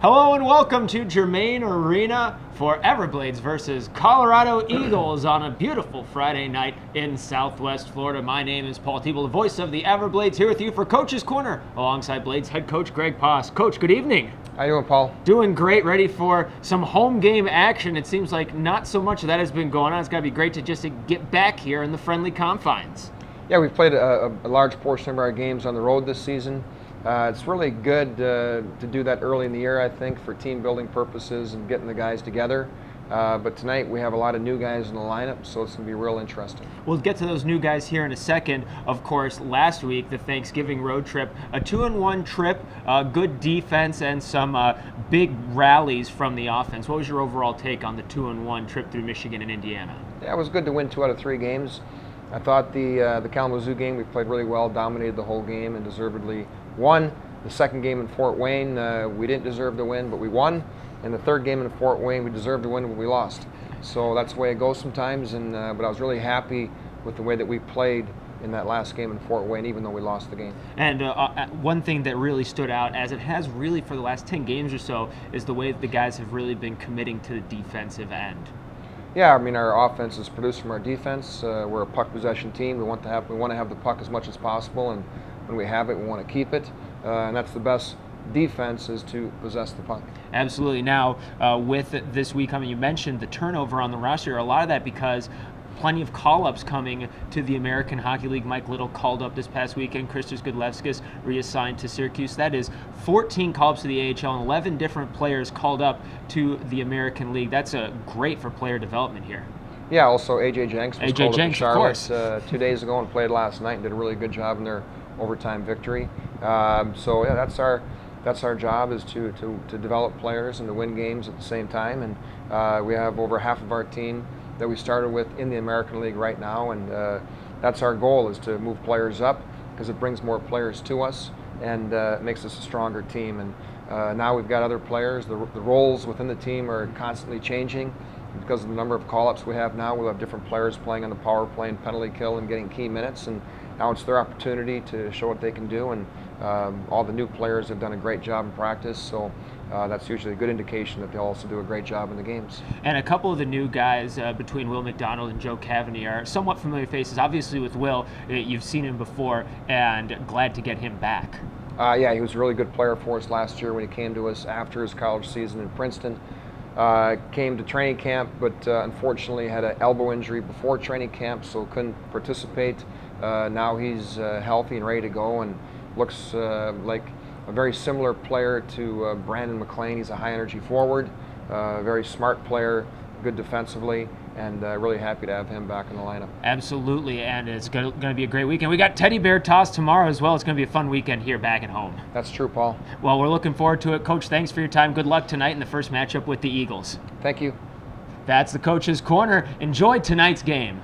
Hello and welcome to Germain Arena for Everblades versus Colorado Eagles on a beautiful Friday night in Southwest Florida. My name is Paul Thiebel, the voice of the Everblades, here with you for Coach's Corner, alongside Blades head coach Greg Poss. Coach, good evening. How you doing, Paul? Doing great, ready for some home game action. It seems like not so much of that has been going on. It's got to be great to just get back here in the friendly confines. Yeah, we've played a large portion of our games on the road this season. It's really good to do that early in the year, I think, for team building purposes and getting the guys together. But tonight we have a lot of new guys in the lineup, so it's going to be real interesting. We'll get to those new guys here in a second. Of course, last week, the Thanksgiving road trip, a 2-1 trip, good defense, and some big rallies from the offense. What was your overall take on the 2-1 trip through Michigan and Indiana? Yeah, it was good to win 2 out of 3 games. I thought the Kalamazoo game, we played really well, dominated the whole game, and deservedly won. The second game in Fort Wayne, we didn't deserve to win, but we won. And the third game in Fort Wayne, we deserved to win, but we lost. So that's the way it goes sometimes. But I was really happy with the way that we played in that last game in Fort Wayne, even though we lost the game. And one thing that really stood out, as it has really for the last 10 games or so, is the way that the guys have really been committing to the defensive end. Yeah, I mean, our offense is produced from our defense. We're a puck possession team. We want to have the puck as much as possible, and when we have it, we want to keep it. And that's the best defense, is to possess the puck. Absolutely. Now, with this week, I mean, you mentioned the turnover on the roster. A lot of that because plenty of call-ups coming to the American Hockey League. Mike Little called up this past weekend. Christos Godlevskis reassigned to Syracuse. That is 14 call-ups to the AHL and 11 different players called up to the American League. That's great for player development here. Yeah, also A.J. Jenks was called up to Charlotte 2 days ago and played last night and did a really good job in their overtime victory. So yeah, that's our job, is to develop players and to win games at the same time. And we have over half of our team that we started with in the American League right now, and that's our goal, is to move players up, because it brings more players to us and makes us a stronger team. And now we've got other players. The roles within the team are constantly changing. Because of the number of call-ups we have now, we'll have different players playing on the power play and penalty kill and getting key minutes, and now it's their opportunity to show what they can do. And all the new players have done a great job in practice, so that's usually a good indication that they'll also do a great job in the games. And a couple of the new guys between Will McDonald and Joe Cavany are somewhat familiar faces. Obviously with Will, you've seen him before, and glad to get him back. Yeah, he was a really good player for us last year when he came to us after his college season in Princeton. Came to training camp, but unfortunately had an elbow injury before training camp, so couldn't participate. Now he's healthy and ready to go, and looks like a very similar player to Brandon McLean. He's a high-energy forward, very smart player, good defensively, and really happy to have him back in the lineup. Absolutely, and it's going to be a great weekend. We got Teddy Bear Toss tomorrow as well. It's going to be a fun weekend here back at home. That's true, Paul. Well, we're looking forward to it. Coach, thanks for your time. Good luck tonight in the first matchup with the Eagles. Thank you. That's the Coach's Corner. Enjoy tonight's game.